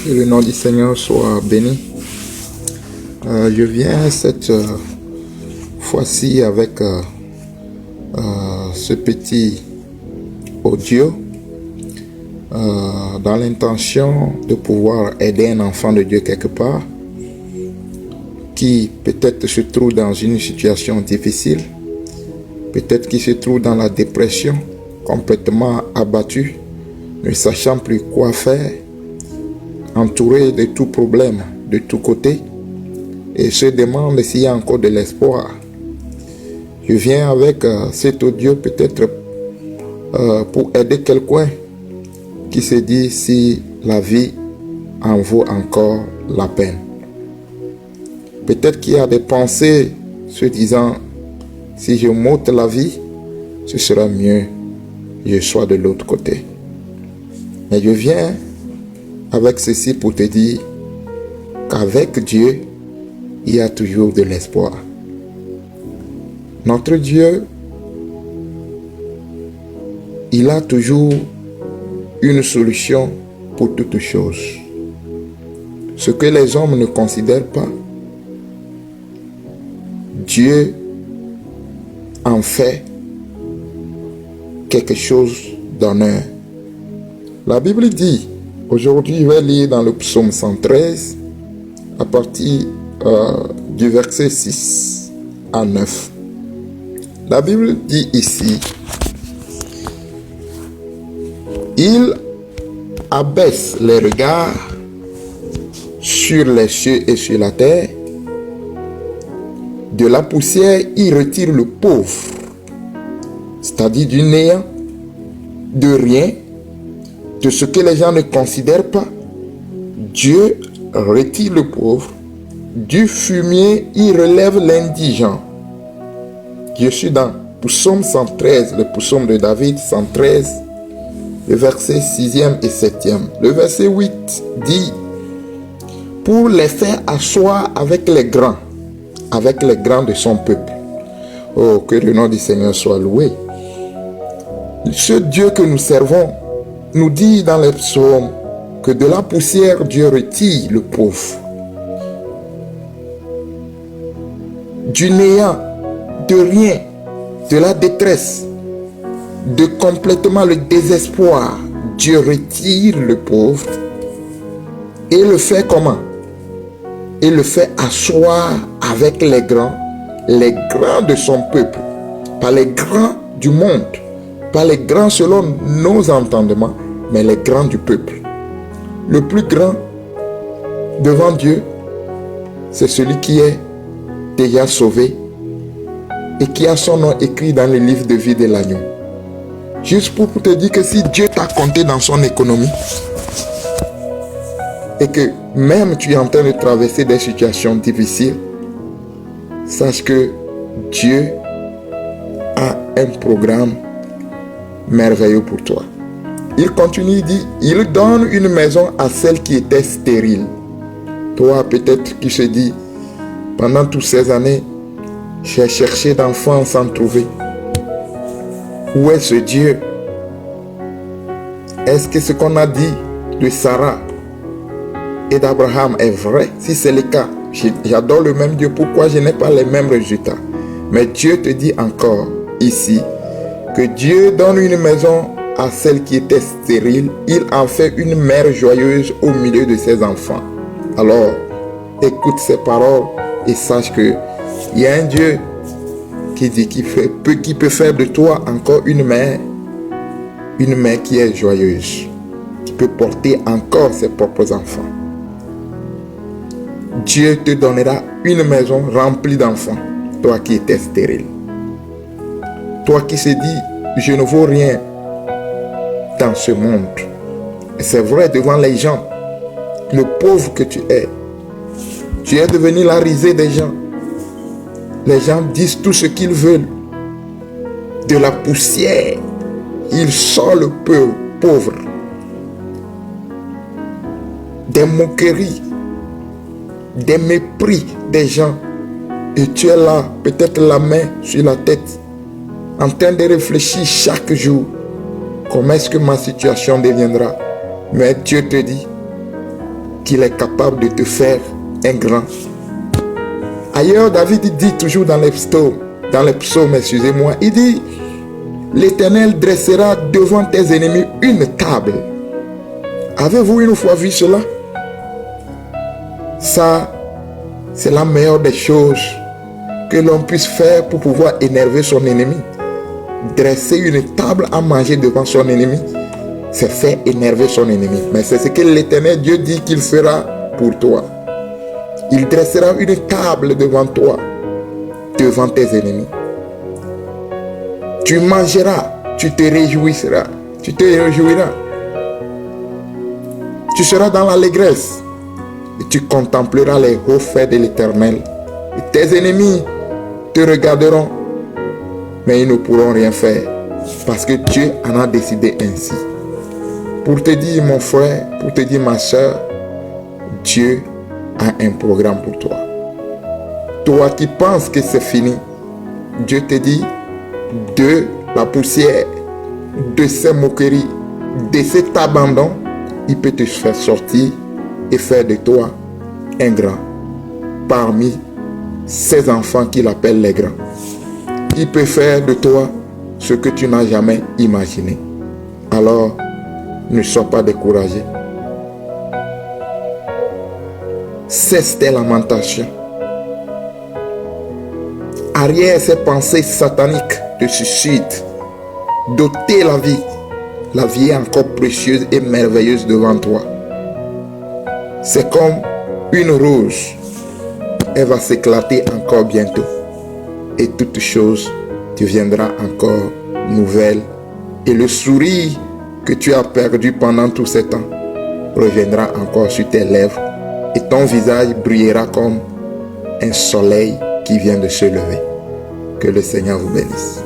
Que le nom du Seigneur soit béni. Je viens cette fois-ci avec ce petit audio dans l'intention de pouvoir aider un enfant de Dieu quelque part qui peut-être se trouve dans une situation difficile, peut-être qui se trouve dans la dépression, complètement abattu, ne sachant plus quoi faire, entouré de tout problème, de tous côtés, et se demande s'il y a encore de l'espoir. Je viens avec cet audio peut-être pour aider quelqu'un qui se dit si la vie en vaut encore la peine. Peut-être qu'il y a des pensées se disant si je m'ôte la vie, ce sera mieux que je sois de l'autre côté. Mais je viens avec ceci pour te dire qu'avec Dieu, il y a toujours de l'espoir. Notre Dieu, il a toujours une solution pour toutes choses. Ce que les hommes ne considèrent pas, Dieu en fait quelque chose d'honneur. La Bible dit, aujourd'hui je vais lire dans le psaume 113 à partir du verset 6 à 9. La Bible dit ici, il abaisse les regards sur les cieux et sur la terre. De la poussière, il retire le pauvre, c'est-à-dire du néant, de rien, de ce que les gens ne considèrent pas. Dieu retire le pauvre. Du fumier, il relève l'indigent. Je suis dans Psaume 113, le psaume de David 113, le verset 6e et 7e. Le verset 8 dit, pour les faire asseoir avec les grands de son peuple. Oh, que le nom du Seigneur soit loué. Ce Dieu que nous servons nous dit dans les psaumes que de la poussière, Dieu retire le pauvre. Du néant, de rien, de la détresse, de complètement le désespoir, Dieu retire le pauvre et le fait comment? Et le fait asseoir avec les grands de son peuple, pas les grands du monde, pas les grands selon nos entendements, mais les grands du peuple. Le plus grand devant Dieu, c'est celui qui est déjà sauvé et qui a son nom écrit dans le livre de vie de l'agneau. Juste pour te dire que si Dieu t'a compté dans son économie et que même tu es en train de traverser des situations difficiles, sache que Dieu a un programme merveilleux pour toi. Il continue, il dit, il donne une maison à celle qui était stérile. Toi, peut-être qui se dit, pendant toutes ces années, j'ai cherché d'enfants sans trouver. Où est ce Dieu? Est-ce que ce qu'on a dit de Sarah et d'Abraham est vrai? Si c'est le cas, j'adore le même Dieu. Pourquoi je n'ai pas les mêmes résultats? Mais Dieu te dit encore ici que Dieu donne une maison à celle qui était stérile. Il en fait une mère joyeuse au milieu de ses enfants. Alors, écoute ces paroles et sache que il y a un Dieu qui dit qui peut faire de toi encore une mère qui est joyeuse, qui peut porter encore ses propres enfants. Dieu te donnera une maison remplie d'enfants, toi qui étais stérile. Toi qui se dis, je ne vaux rien dans ce monde. C'est vrai devant les gens, le pauvre que tu es devenu la risée des gens. Les gens disent tout ce qu'ils veulent. De la poussière, il sort le pauvre. Des moqueries, des mépris des gens. Et tu es là, peut-être la main sur la tête, en train de réfléchir chaque jour. Comment est-ce que ma situation deviendra? Mais Dieu te dit, qu'il est capable de te faire un grand. Ailleurs, David dit toujours dans les psaumes, excusez-moi, il dit, l'Éternel dressera devant tes ennemis une table. Avez-vous une fois vu cela? Ça, c'est la meilleure des choses que l'on puisse faire pour pouvoir énerver son ennemi. Dresser une table à manger devant son ennemi, c'est faire énerver son ennemi. Mais c'est ce que l'Éternel Dieu dit qu'il fera pour toi. Il dressera une table devant toi, devant tes ennemis. Tu mangeras, tu te réjouiras, tu te réjouiras. Tu seras dans l'allégresse et tu contempleras les hauts faits de l'Éternel. Et tes ennemis te regarderont, mais ils ne pourront rien faire parce que Dieu en a décidé ainsi. Pour te dire, mon frère, pour te dire, ma soeur, Dieu a un programme pour toi. Toi qui penses que c'est fini, Dieu te dit, de la poussière, de ces moqueries, de cet abandon, il peut te faire sortir et faire de toi un grand parmi ses enfants qu'il appelle les grands. Il peut faire de toi ce que tu n'as jamais imaginé. Alors, ne sois pas découragé. Cesse tes lamentations. Arrière ces pensées sataniques de suicide. D'ôter la vie. La vie est encore précieuse et merveilleuse devant toi. C'est comme une rose. Elle va s'éclater encore bientôt. Et toute chose deviendra encore nouvelle. Et le sourire que tu as perdu pendant tout ce temps reviendra encore sur tes lèvres. Et ton visage brillera comme un soleil qui vient de se lever. Que le Seigneur vous bénisse.